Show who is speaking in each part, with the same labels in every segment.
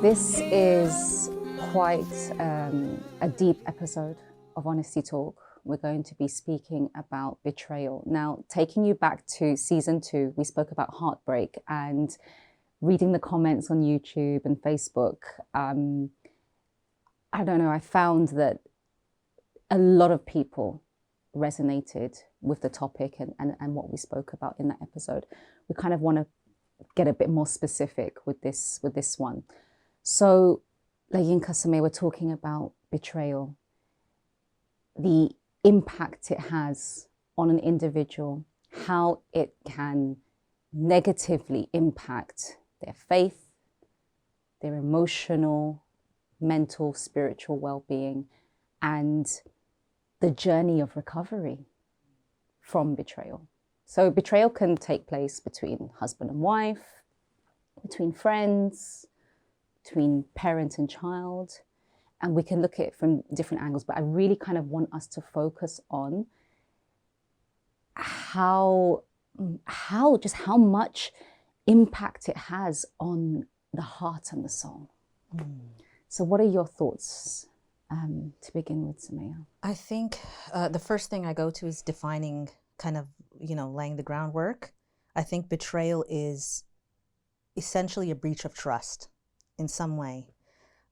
Speaker 1: This is quite a deep episode of Honesty Talk. We're going to be speaking about betrayal. Now, taking you back to season 2, we spoke about heartbreak, and reading the comments on YouTube and Facebook, I don't know, I found that a lot of people resonated with the topic and what we spoke about in that episode. We kind of want to get a bit more specific with this one. So, LaYinka Sumayah, we're talking about betrayal, the impact it has on an individual, how it can negatively impact their faith, their emotional, mental, spiritual well-being, and the journey of recovery from betrayal. So betrayal can take place between husband and wife, between friends, between parent and child, and we can look at it from different angles, but I really kind of want us to focus on how much impact it has on the heart and the soul. So what are your thoughts to begin with, Sumayah?
Speaker 2: I think the first thing I go to is defining, kind of, laying the groundwork. I think betrayal is essentially a breach of trust in some way.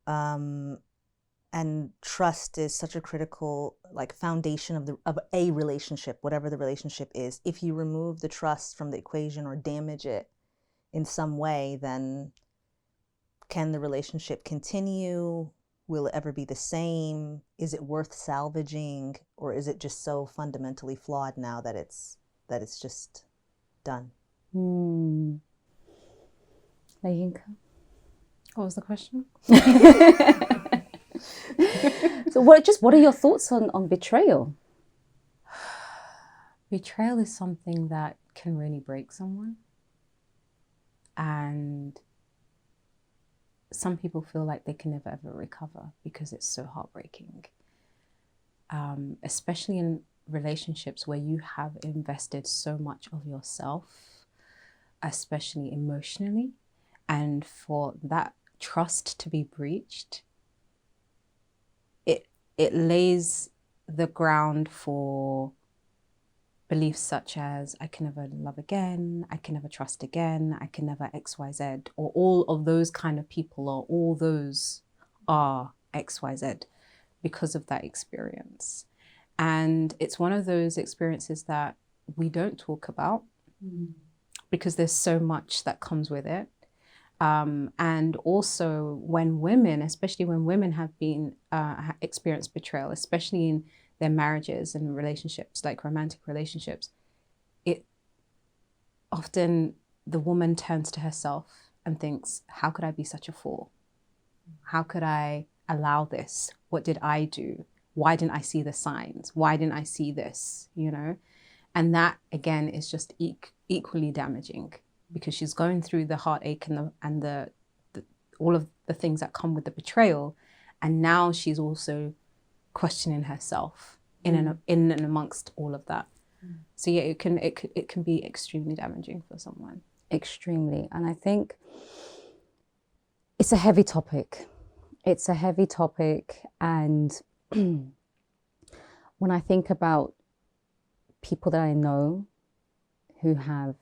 Speaker 2: And trust is such a critical foundation of a relationship, whatever the relationship is. If you remove the trust from the equation or damage it in some way, then can the relationship continue? Will it ever be the same? Is it worth salvaging? Or is it just so fundamentally flawed now that it's just done?
Speaker 1: LaYinka?
Speaker 3: What was the question?
Speaker 1: So what are your thoughts on betrayal?
Speaker 3: Betrayal is something that can really break someone. And some people feel like they can never ever recover because it's so heartbreaking. Especially in relationships where you have invested so much of yourself, especially emotionally, and for that trust to be breached, it lays the ground for beliefs such as I can never love again, I can never trust again, I can never XYZ, or all of those kind of people, or all those are XYZ because of that experience. And it's one of those experiences that we don't talk about because there's so much that comes with it. And also when women, especially when women have been experienced betrayal, especially in their marriages and relationships, like romantic relationships, it often, the woman turns to herself and thinks, how could I be such a fool? How could I allow this? What did I do? Why didn't I see the signs? Why didn't I see this? And that again is just equally damaging, because she's going through the heartache and the all of the things that come with the betrayal, and now she's also questioning herself in and amongst all of that. So yeah, it can be extremely damaging for someone.
Speaker 1: Extremely. And I think it's a heavy topic. It's a heavy topic, and when I think about people that I know who have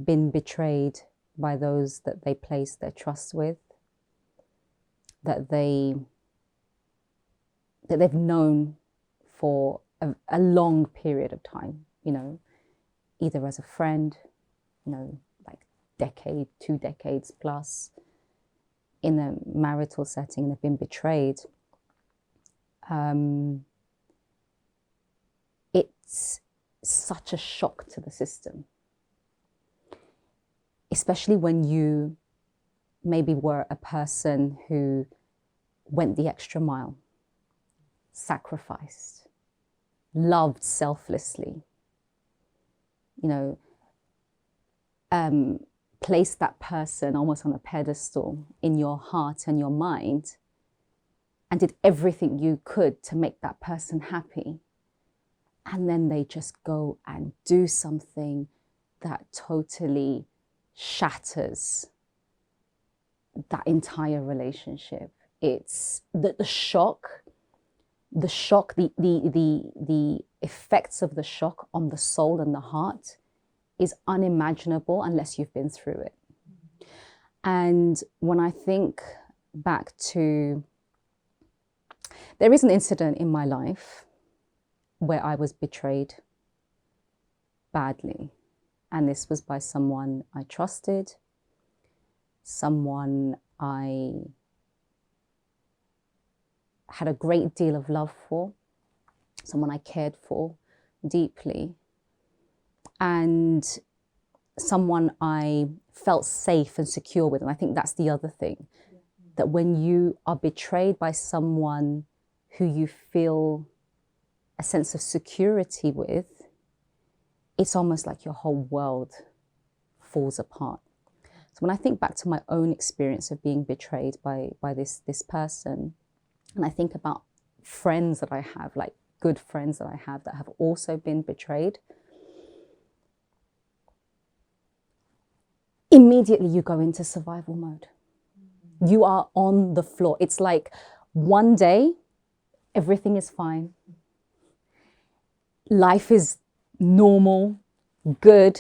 Speaker 1: been betrayed by those that they place their trust with, that they've known for a long period of time, either as a friend, like decade, 2 decades plus, in a marital setting, they've been betrayed. It's such a shock to the system, especially when you maybe were a person who went the extra mile, sacrificed, loved selflessly, you know, placed that person almost on a pedestal in your heart and your mind, and did everything you could to make that person happy. And then they just go and do something that totally shatters that entire relationship. It's the shock, the effects of the shock on the soul and the heart is unimaginable unless you've been through it. And when I think back to, there is an incident in my life where I was betrayed badly. And this was by someone I trusted, someone I had a great deal of love for, someone I cared for deeply, and someone I felt safe and secure with. And I think that's the other thing, that when you are betrayed by someone who you feel a sense of security with, it's almost like your whole world falls apart. So when I think back to my own experience of being betrayed by this person, and I think about friends that I have, like good friends that I have that have also been betrayed, immediately you go into survival mode. You are on the floor. It's like one day, everything is fine. Life is normal, good.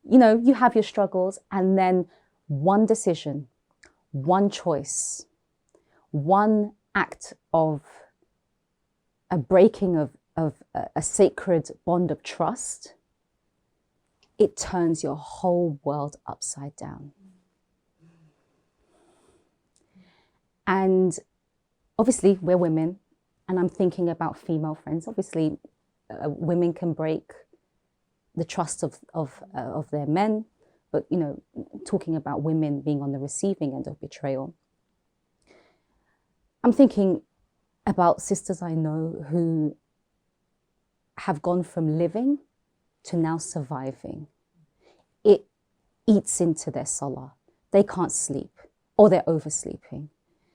Speaker 1: You know, you have your struggles, and then one decision, one choice, one act of a breaking of a sacred bond of trust, it turns your whole world upside down. And obviously we're women, and I'm thinking about female friends. Obviously women can break the trust of their men, but you know, talking about women being on the receiving end of betrayal, I'm thinking about sisters I know who have gone from living to now surviving. It eats into their salah. They can't sleep, or they're oversleeping.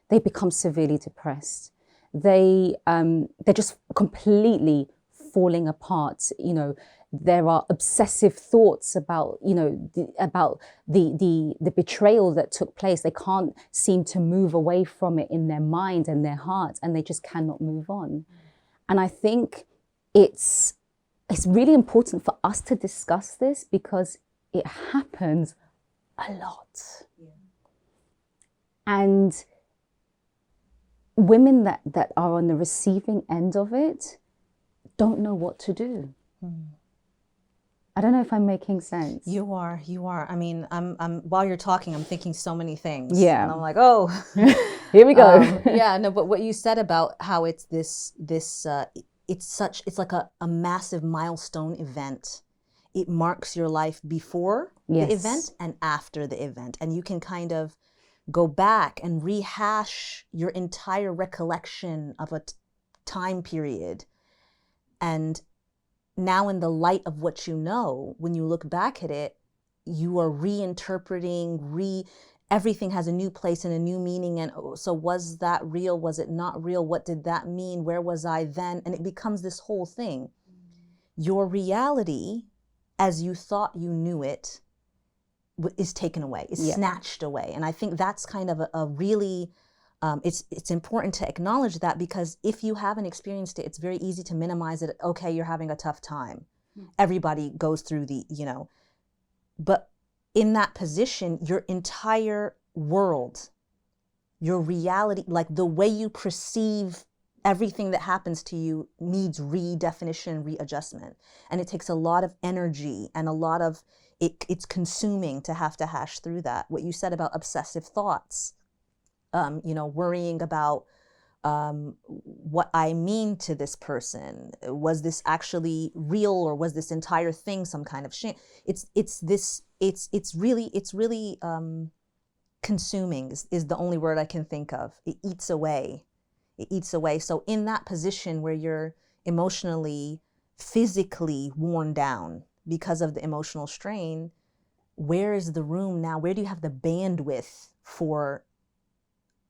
Speaker 1: They become severely depressed. They're just completely falling apart. You know, there are obsessive thoughts about, you know, about the betrayal that took place. They can't seem to move away from it in their mind and their heart, and they just cannot move on. And I think it's really important for us to discuss this, because it happens a lot. Yeah. And women that are on the receiving end of it don't know what to do. I don't know if I'm making sense.
Speaker 2: You are. I mean, I'm while you're talking, I'm thinking so many things.
Speaker 1: Yeah.
Speaker 2: And I'm like, oh,
Speaker 1: here we go.
Speaker 2: Yeah, no, but what you said about how it's it's like a massive milestone event. It marks your life before the event and after the event. And you can kind of go back and rehash your entire recollection of a time period. And now, in the light of what you know, when you look back at it, you are reinterpreting, everything has a new place and a new meaning. And so was that real? Was it not real? What did that mean? Where was I then? And it becomes this whole thing. Your reality, as you thought you knew it, is taken away, is snatched away. And I think that's kind of a really, it's important to acknowledge that, because if you haven't experienced it, it's very easy to minimize it. Okay, you're having a tough time. Everybody goes through but in that position, your entire world, your reality, like the way you perceive everything that happens to you, needs redefinition, readjustment. And it takes a lot of energy and a lot of, it's consuming to have to hash through that. What you said about obsessive thoughts, worrying about what I mean to this person. Was this actually real, or was this entire thing some kind of shame? It's really consuming is the only word I can think of. It eats away. It eats away. So in that position where you're emotionally, physically worn down because of the emotional strain, where is the room now? Where do you have the bandwidth for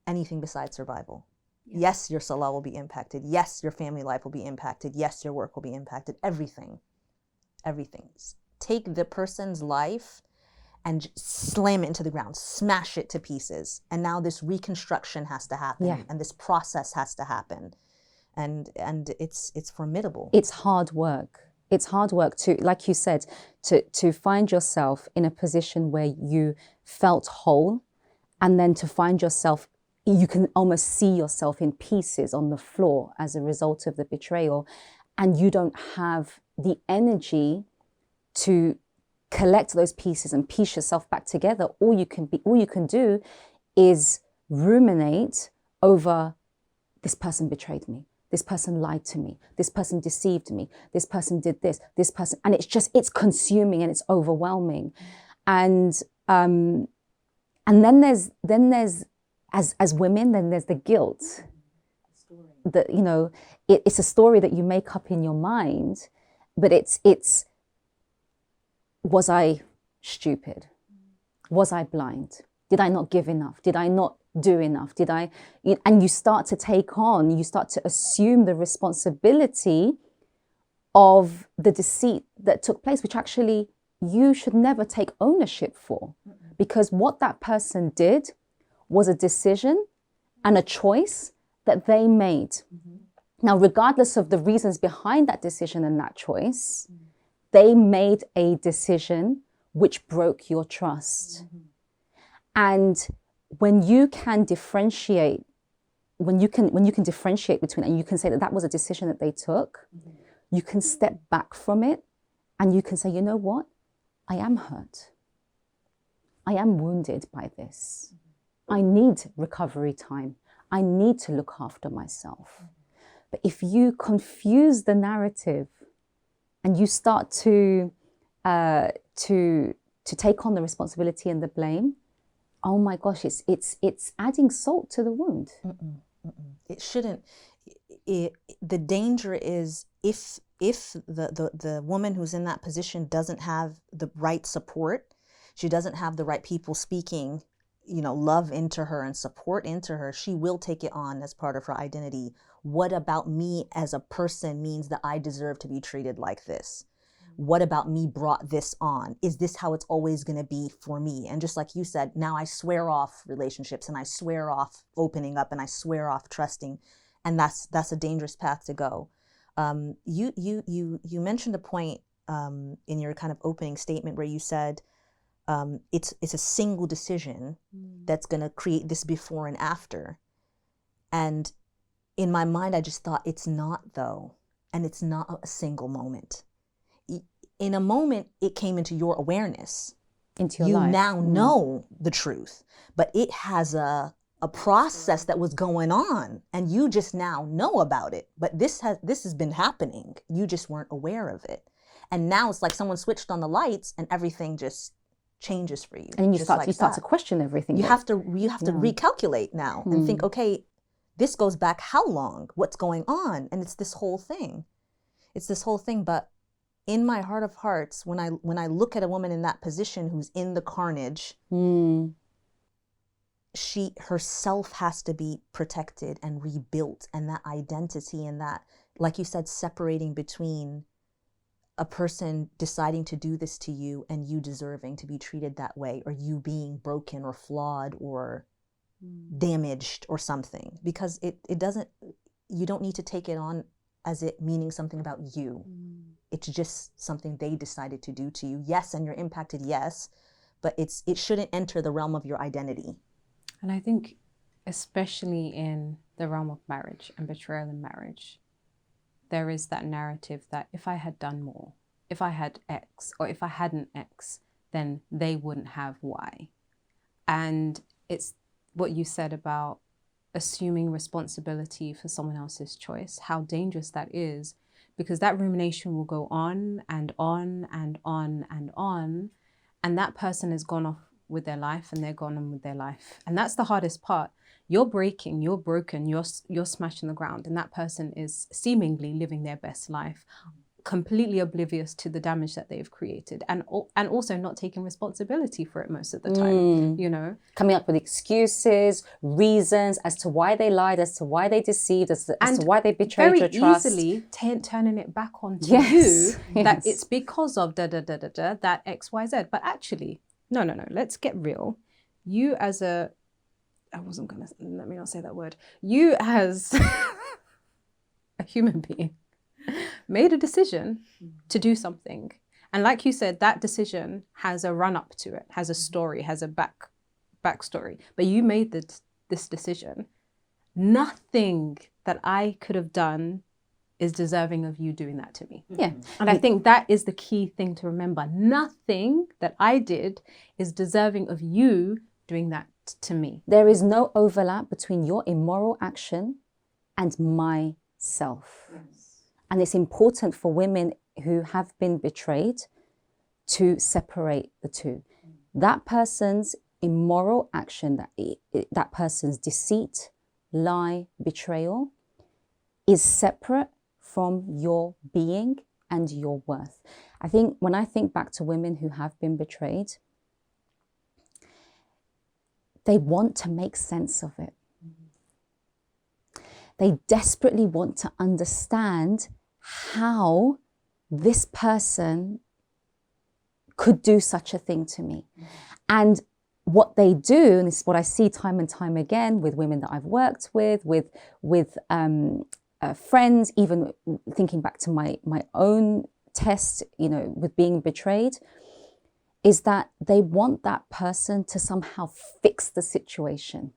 Speaker 2: anything besides survival? Yeah. Yes, your salah will be impacted. Yes, your family life will be impacted. Yes, your work will be impacted. Everything. Everything. Take the person's life and slam it into the ground, smash it to pieces. And now this reconstruction has to happen, and this process has to happen. And it's formidable.
Speaker 1: It's hard work. It's hard work to, like you said, to find yourself in a position where you felt whole, and then to find yourself, you can almost see yourself in pieces on the floor as a result of the betrayal, and you don't have the energy to collect those pieces and piece yourself back together. All you can do is ruminate over, this person betrayed me, this person lied to me, this person deceived me, this person did this person, and it's consuming and it's overwhelming. And then there's as women, then there's the guilt. That, you know, it's a story that you make up in your mind, but it's was I stupid? Was I blind? Did I not give enough? Did I not do enough? And you start to assume the responsibility of the deceit that took place, which actually you should never take ownership for, because what that person did was a decision and a choice that they made. Now, regardless of the reasons behind that decision and that choice, they made a decision which broke your trust. And when you can differentiate, when you can differentiate between, and you can say that that was a decision that they took, you can step back from it and you can say, you know what? I am hurt. I am wounded by this. I need recovery time. I need to look after myself. But if you confuse the narrative and you start to take on the responsibility and the blame, oh my gosh, it's adding salt to the wound.
Speaker 2: It shouldn't. The danger is if the woman who's in that position doesn't have the right support, she doesn't have the right people speaking, you know, love into her and support into her, she will take it on as part of her identity. What about me as a person means that I deserve to be treated like this? What about me brought this on? Is this how it's always going to be for me? And just like you said, now I swear off relationships and I swear off opening up and I swear off trusting. And that's a dangerous path to go. You mentioned a point in your kind of opening statement where you said it's a single decision that's going to create this before and after. And in my mind, I just thought, it's not though. And it's not a single moment. In a moment, it came into your awareness.
Speaker 1: Into your life.
Speaker 2: You now know the truth, but it has a process that was going on and you just now know about it. But this has been happening. You just weren't aware of it. And now it's like someone switched on the lights and everything just changes for you.
Speaker 1: And you start to question everything.
Speaker 2: You have to recalculate now and think, okay, this goes back how long? What's going on? And it's this whole thing. But in my heart of hearts, when I look at a woman in that position who's in the carnage, she herself has to be protected and rebuilt, and that identity and that, like you said, separating between a person deciding to do this to you and you deserving to be treated that way, or you being broken or flawed or damaged or something, because it doesn't, you don't need to take it on as it meaning something about you. It's just something they decided to do to you. Yes, and you're impacted, yes, but it shouldn't enter the realm of your identity.
Speaker 3: And I think especially in the realm of marriage and betrayal in marriage, there is that narrative that if I had done more, if I had X, or if I hadn't X, then they wouldn't have Y. And it's what you said about assuming responsibility for someone else's choice, how dangerous that is, because that rumination will go on and on and on and on, and that person has gone off with their life and they're gone on with their life. And that's the hardest part. You're breaking, you're broken, you're smashed on the ground, and that person is seemingly living their best life, completely oblivious to the damage that they've created, and also not taking responsibility for it most of the time, you know.
Speaker 1: Coming up with excuses, reasons as to why they lied, as to why they deceived, as to why they betrayed your trust.
Speaker 3: Very easily turning it back onto
Speaker 1: Yes.
Speaker 3: you, that it's because of that XYZ. But actually, no. Let's get real. You as a, let me not say that word. You as a human being made a decision to do something. And like you said, that decision has a run up to it, has a story, has a backstory. But you made this decision. Nothing that I could have done is deserving of you doing that to me.
Speaker 1: Yeah.
Speaker 3: And I think that is the key thing to remember. Nothing that I did is deserving of you doing that to me.
Speaker 1: There is no overlap between your immoral action and myself. Yes. And it's important for women who have been betrayed to separate the two. That person's immoral action, that person's deceit, lie, betrayal is separate from your being and your worth. I think when I think back to women who have been betrayed, they want to make sense of it. They desperately want to understand how this person could do such a thing to me. And what they do, and this is what I see time and time again with women that I've worked with friends, even thinking back to my own test, you know, with being betrayed, is that they want that person to somehow fix the situation,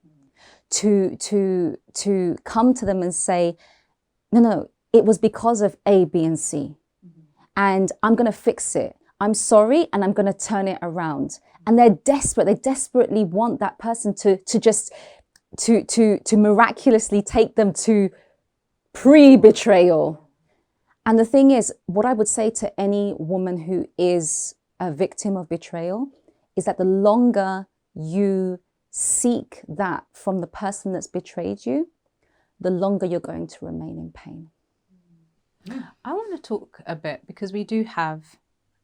Speaker 1: to come to them and say, no, it was because of A, B, and C, and I'm going to fix it. I'm sorry, and I'm going to turn it around. And they're desperate. They desperately want that person to miraculously take them to pre-betrayal. And the thing is, what I would say to any woman who is a victim of betrayal is that the longer you seek that from the person that's betrayed you, the longer you're going to remain in pain.
Speaker 3: I want to talk a bit, because we do have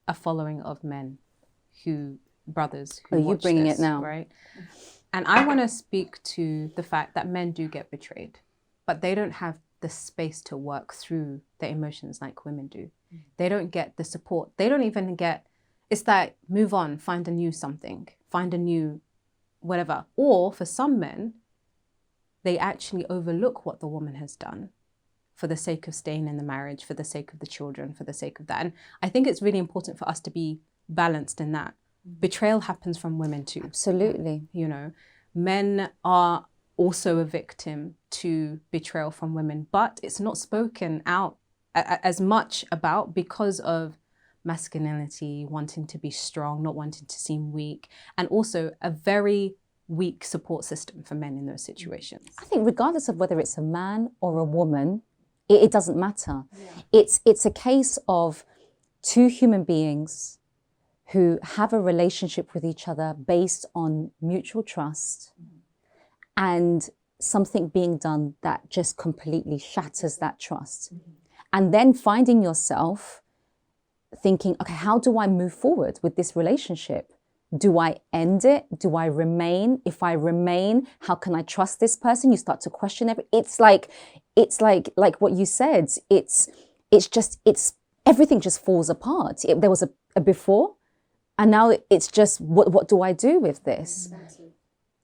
Speaker 3: a following of men brothers who watch
Speaker 1: bringing
Speaker 3: this,
Speaker 1: it now,
Speaker 3: right? And I want to speak to the fact that men do get betrayed, but they don't have the space to work through their emotions like women do. They don't get the support. They don't even get, it's like, move on, find a new something, find a new whatever. Or for some men, they actually overlook what the woman has done for the sake of staying in the marriage, for the sake of the children, for the sake of that. And I think it's really important for us to be balanced in that. Betrayal happens from women too.
Speaker 1: Absolutely.
Speaker 3: You know, men are also a victim to betrayal from women, but it's not spoken out as much about because of masculinity, wanting to be strong, not wanting to seem weak, and also a very weak support system for men in those situations.
Speaker 1: I think regardless of whether it's a man or a woman, it doesn't matter. Yeah. It's a case of two human beings who have a relationship with each other based on mutual trust, and something being done that just completely shatters that trust. And then finding yourself thinking, okay, how do I move forward with this relationship? Do I end it? Do I remain? If I remain, how can I trust this person? You start to question everything. It's like what you said. It's everything just falls apart. There was a before, and now it's just what do I do with this?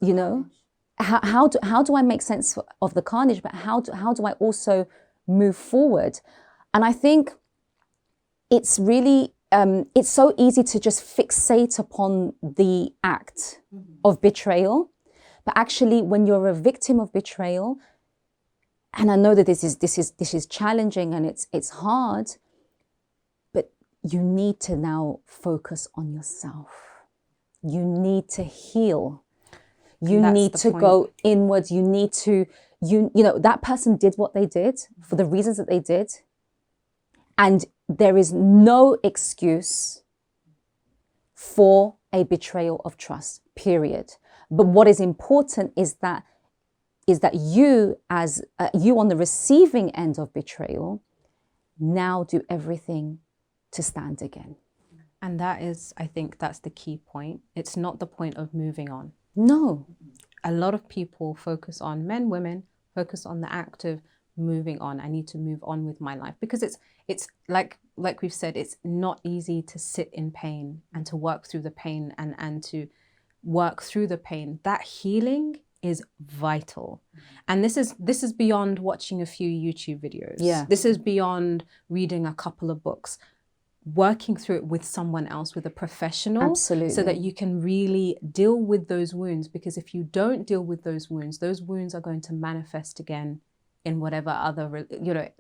Speaker 1: You know, how do I make sense of the carnage? But how do I also move forward? And I think it's really it's so easy to just fixate upon the act of betrayal, but actually, when you're a victim of betrayal, and I know that this is challenging and it's hard, but you need to now focus on yourself. You need to heal. You need to go inwards. You need to you know that person did what they did for the reasons that they did, and there is no excuse for a betrayal of trust, period. But what is important is that you, as you on the receiving end of betrayal, now do everything to stand again.
Speaker 3: And that is, I think that's the key point. It's not the point of moving on.
Speaker 1: No.
Speaker 3: A lot of people focus on, men, women, focus on the act of moving on. I need to move on with my life, because it's like we've said, it's not easy to sit in pain and to work through the pain and to work through the pain. That healing is vital. And this is beyond watching a few YouTube videos.
Speaker 1: Yeah.
Speaker 3: This is beyond reading a couple of books. Working through it with someone else, with a professional.
Speaker 1: Absolutely.
Speaker 3: So that you can really deal with those wounds. Because if you don't deal with those wounds are going to manifest again in whatever other,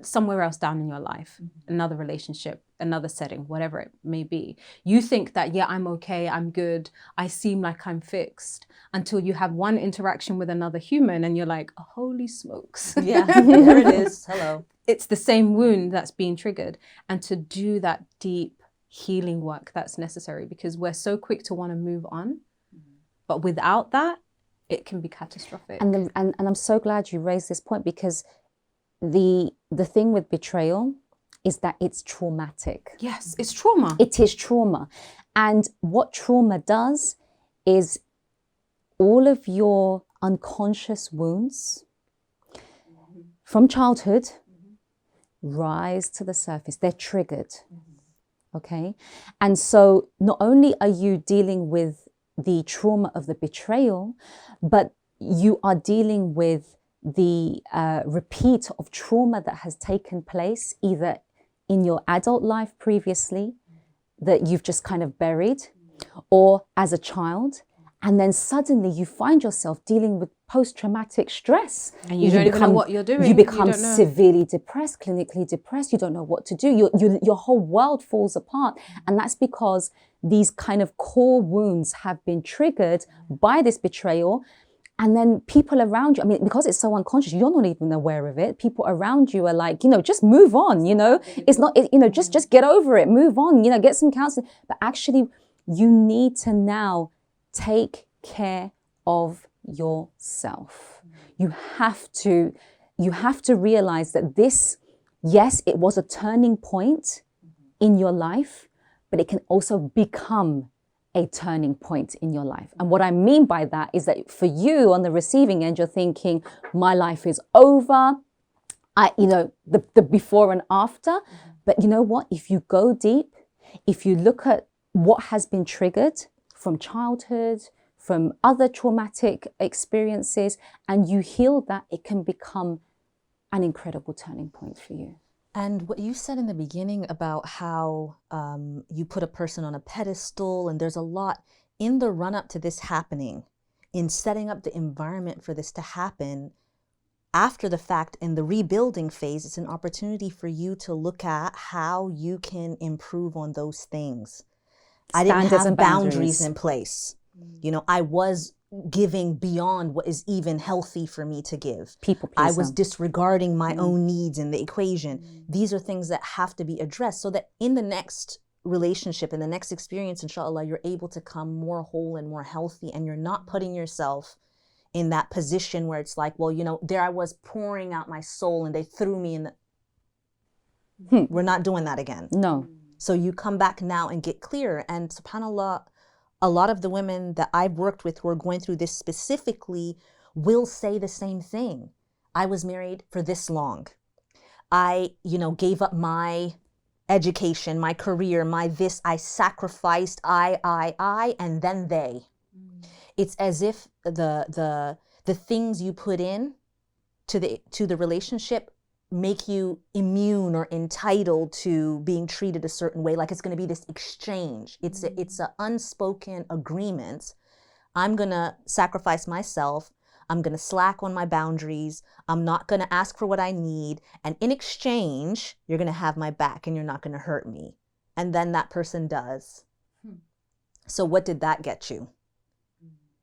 Speaker 3: somewhere else down in your life, another relationship, another setting, whatever it may be. You think that, yeah, I'm okay, I'm good, I seem like I'm fixed, until you have one interaction with another human and you're like, oh, holy smokes.
Speaker 2: Yeah, there it is. Hello.
Speaker 3: It's the same wound that's being triggered. And to do that deep healing work that's necessary, because we're so quick to want to move on. But without that, it can be catastrophic.
Speaker 1: And I'm so glad you raised this point, because the thing with betrayal is that it's traumatic.
Speaker 3: Yes, it's trauma.
Speaker 1: It is trauma. And what trauma does is all of your unconscious wounds from childhood rise to the surface. They're triggered. Okay? And so not only are you dealing with the trauma of the betrayal, but you are dealing with the repeat of trauma that has taken place either in your adult life previously that you've just kind of buried, or as a child. And then suddenly you find yourself dealing with post-traumatic stress.
Speaker 3: And you don't even know what you're doing.
Speaker 1: You become severely depressed, clinically depressed. You don't know what to do. Your whole world falls apart. And that's because these kind of core wounds have been triggered by this betrayal. And then people around you, I mean, because it's so unconscious, you're not even aware of it. People around you are like, just move on, It's not, just get over it, move on, get some counseling. But actually, you need to now take care of yourself. You have to realize that this, yes, it was a turning point in your life, but it can also become a turning point in your life. And what I mean by that is that for you on the receiving end, you're thinking, my life is over. The before and after. But you know what? If you go deep, if you look at what has been triggered from childhood, from other traumatic experiences, and you heal that, it can become an incredible turning point for you.
Speaker 2: And what you said in the beginning about how you put a person on a pedestal, and there's a lot in the run up to this happening, in setting up the environment for this to happen. After the fact, in the rebuilding phase, it's an opportunity for you to look at how you can improve on those things. I didn't have boundaries in place. I was giving beyond what is even healthy for me to give.
Speaker 1: People pleaser.
Speaker 2: I was disregarding my own needs in the equation. These are things that have to be addressed so that in the next relationship, in the next experience, inshallah, you're able to come more whole and more healthy, and you're not putting yourself in that position where it's like, well, there I was pouring out my soul and they threw me in the... We're not doing that again.
Speaker 1: No.
Speaker 2: So you come back now and get clear. And subhanAllah, a lot of the women that I've worked with who are going through this specifically will say the same thing. I was married for this long. I, gave up my education, my career, my this, I sacrificed, I, and then they. It's as if the things you put in to the relationship make you immune or entitled to being treated a certain way. Like it's going to be this exchange. It's an unspoken agreement. I'm going to sacrifice myself. I'm going to slack on my boundaries. I'm not going to ask for what I need. And in exchange, you're going to have my back and you're not going to hurt me. And then that person does. So what did that get you?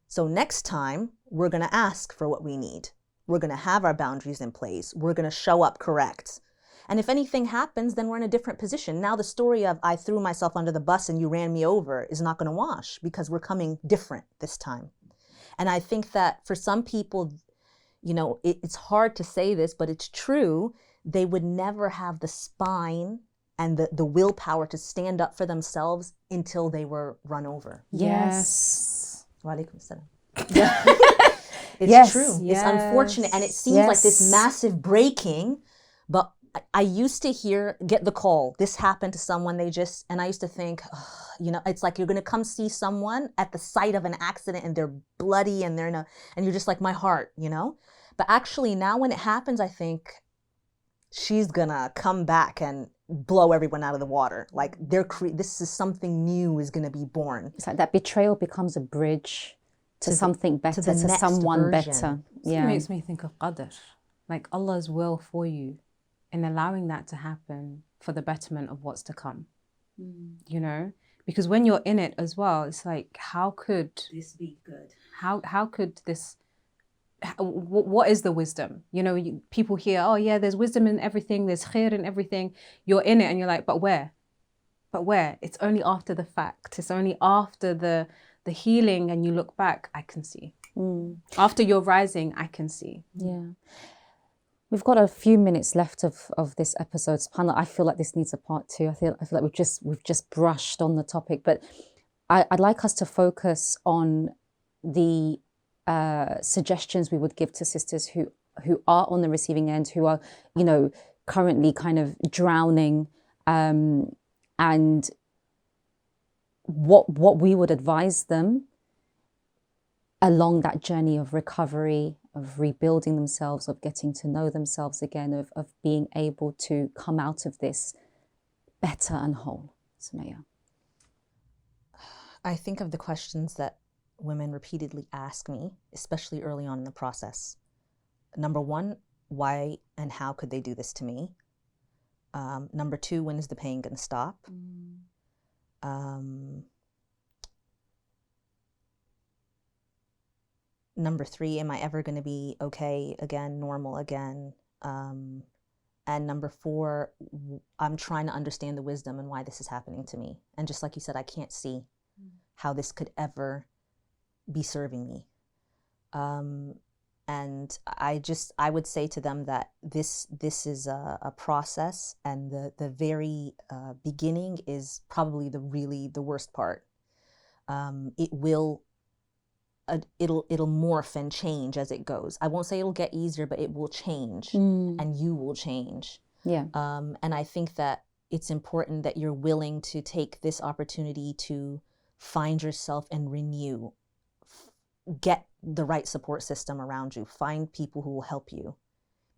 Speaker 2: So next time, we're going to ask for what we need. We're going to have our boundaries in place. We're going to show up correct. And if anything happens, then we're in a different position. Now the story of I threw myself under the bus and you ran me over is not going to wash, because we're coming different this time. And I think that for some people, you know, it's hard to say this, but it's true. They would never have the spine and the willpower to stand up for themselves until they were run over.
Speaker 1: Yes.
Speaker 2: Wa alaikum salam. It's
Speaker 1: Yes.
Speaker 2: true.
Speaker 3: Yes.
Speaker 2: It's unfortunate. And it seems like this massive breaking, but I used to get the call, this happened to someone, and I used to think, oh, you know, it's like you're going to come see someone at the site of an accident and they're bloody and and you're just like, my heart, you know? But actually now when it happens, I think she's going to come back and blow everyone out of the water. Like this is something new is going to be born.
Speaker 1: It's like that betrayal becomes a bridge to something better, to
Speaker 2: next
Speaker 1: someone
Speaker 2: version.
Speaker 1: better.
Speaker 3: It makes me think of qadr, like Allah's will for you, in allowing that to happen for the betterment of what's to come. You know, because when you're in it as well, it's like, how could
Speaker 2: This be good?
Speaker 3: How could this? What is the wisdom? You know, people hear, oh yeah, there's wisdom in everything, there's khair in everything. You're in it, and you're like, but where? But where? It's only after the fact. It's only after the healing, and you look back, I can see. After you're rising, I can see.
Speaker 1: Yeah. We've got a few minutes left of this episode. SubhanAllah, I feel like this needs a part 2. I feel like we've just brushed on the topic, but I'd like us to focus on the suggestions we would give to sisters who are on the receiving end, who are, you know, currently kind of drowning, and what we would advise them along that journey of recovery, of rebuilding themselves, of getting to know themselves again, of being able to come out of this better and whole. Sumayah.
Speaker 2: I think of the questions that women repeatedly ask me, especially early on in the process. Number 1, why and how could they do this to me? Number 2, when is the pain going to stop? Number 3, am I ever going to be okay again, normal again? And number 4, I'm trying to understand the wisdom and why this is happening to me. And just like you said, I can't see how this could ever be serving me. And I would say to them that this is a process, and the very beginning is probably the worst part. It'll morph and change as it goes. I won't say it'll get easier, but it will change, and you will change.
Speaker 1: Yeah.
Speaker 2: And I think that it's important that you're willing to take this opportunity to find yourself and renew. Get the right support system around you. Find people who will help you,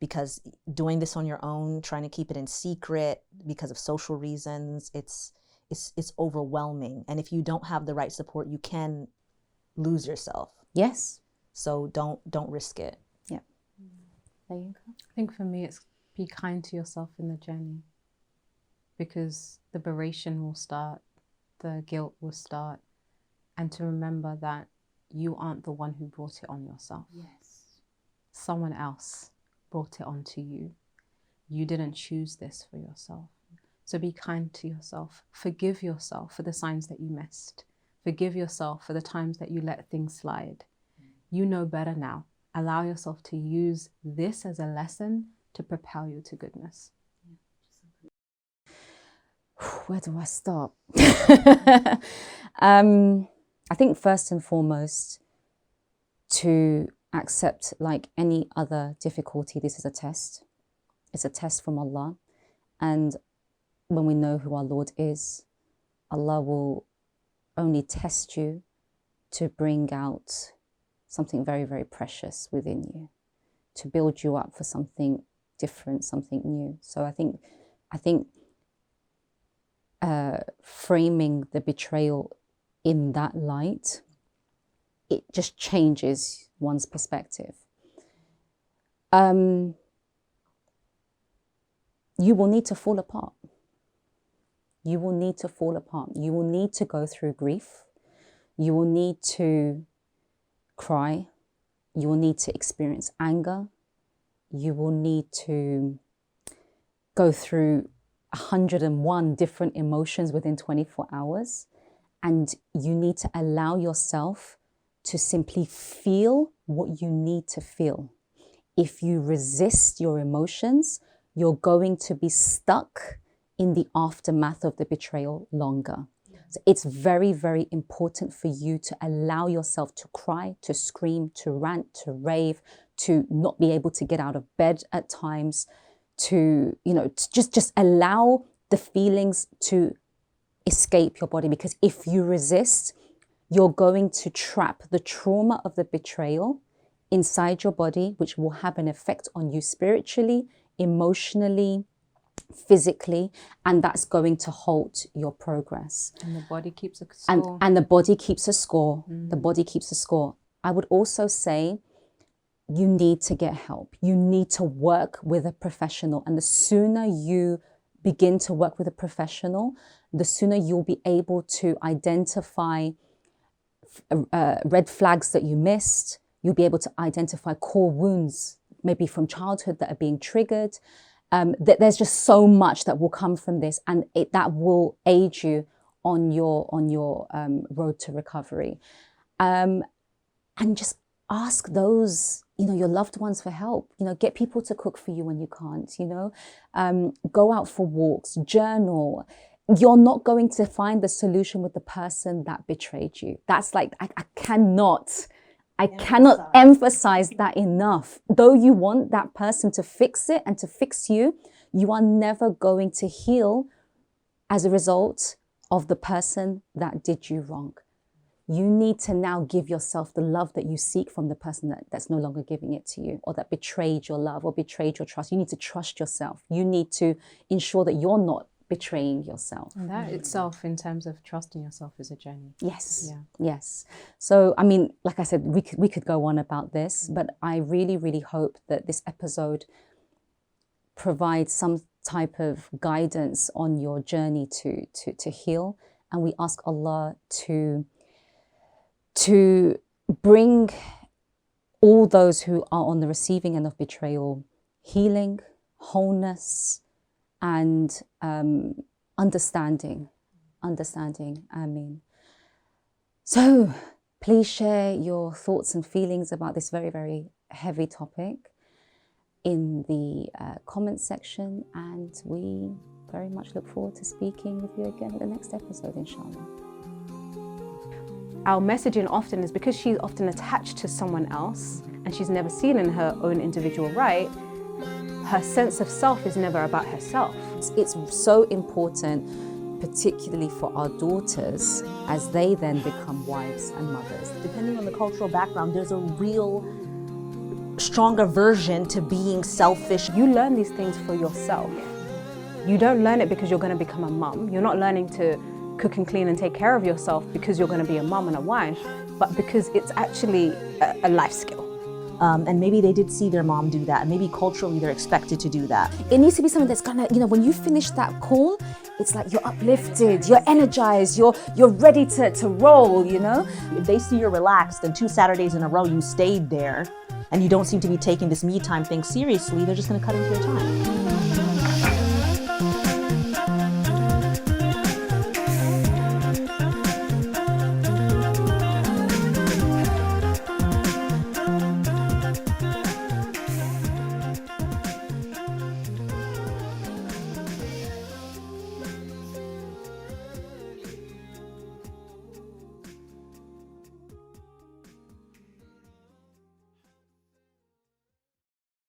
Speaker 2: because doing this on your own, trying to keep it in secret because of social reasons, it's overwhelming. And if you don't have the right support, you can lose yourself.
Speaker 1: Yes.
Speaker 2: So don't risk it.
Speaker 1: Yeah. LaYinka?
Speaker 3: I think for me, it's be kind to yourself in the journey, because the beration will start, the guilt will start, and to remember that you aren't the one who brought it on yourself.
Speaker 2: Yes.
Speaker 3: Someone else brought it onto you. You didn't choose this for yourself. So be kind to yourself. Forgive yourself for the signs that you missed. Forgive yourself for the times that you let things slide. You know better now. Allow yourself to use this as a lesson to propel you to goodness.
Speaker 1: Where do I start? I think first and foremost, to accept, like any other difficulty, this is a test. It's a test from Allah. And when we know who our Lord is, Allah will only test you to bring out something very, very precious within you, to build you up for something different, something new. So I think framing the betrayal in that light, it just changes one's perspective. You will need to fall apart. You will need to fall apart. You will need to go through grief. You will need to cry. You will need to experience anger. You will need to go through 101 different emotions within 24 hours. And you need to allow yourself to simply feel what you need to feel. If you resist your emotions, you're going to be stuck in the aftermath of the betrayal longer. So it's very, very important for you to allow yourself to cry, to scream, to rant, to rave, to not be able to get out of bed at times, to, to just allow the feelings to escape your body. Because if you resist, you're going to trap the trauma of the betrayal inside your body, which will have an effect on you spiritually, emotionally, physically, and that's going to halt your progress.
Speaker 3: And the body keeps a score.
Speaker 1: And the body keeps a score. The body keeps a score. I would also say you need to get help. You need to work with a professional. And the sooner you begin to work with a professional, the sooner you'll be able to identify red flags that you missed. You'll be able to identify core wounds, maybe from childhood, that are being triggered. There's just so much that will come from this, and that will aid you on your road to recovery. And just ask those, your loved ones for help. Get people to cook for you when you can't. Go out for walks, journal. You're not going to find the solution with the person that betrayed you. That's like, I cannot emphasize that enough. Though you want that person to fix it and to fix you, you are never going to heal as a result of the person that did you wrong. You need to now give yourself the love that you seek from the person that's no longer giving it to you, or that betrayed your love or betrayed your trust. You need to trust yourself. You need to ensure that you're not betraying yourself.
Speaker 3: And that itself, in terms of trusting yourself, is a journey.
Speaker 1: Yes.
Speaker 3: Yeah.
Speaker 1: Yes. So, I mean, like I said, we could go on about this, but I really, really hope that this episode provides some type of guidance on your journey to heal. And we ask Allah to bring all those who are on the receiving end of betrayal healing, wholeness, and understanding. Ameen. So please share your thoughts and feelings about this very, very heavy topic in the comment section, and we very much look forward to speaking with you again at the next episode, inshallah.
Speaker 3: Our messaging often is because she's often attached to someone else and she's never seen in her own individual right, her sense of self is never about herself.
Speaker 1: It's so important, particularly for our daughters, as they then become wives and mothers.
Speaker 2: Depending on the cultural background, there's a real strong aversion to being selfish.
Speaker 3: You learn these things for yourself. You don't learn it because you're going to become a mum. You're not learning to cook and clean and take care of yourself because you're going to be a mum and a wife, but because it's actually a life skill.
Speaker 2: And maybe they did see their mom do that, and maybe culturally they're expected to do that.
Speaker 1: It needs to be something that's gonna, when you finish that call, it's like you're uplifted, you're energized, you're ready to roll,
Speaker 2: If they see you're relaxed and 2 Saturdays in a row you stayed there and you don't seem to be taking this me time thing seriously, they're just gonna cut into your time.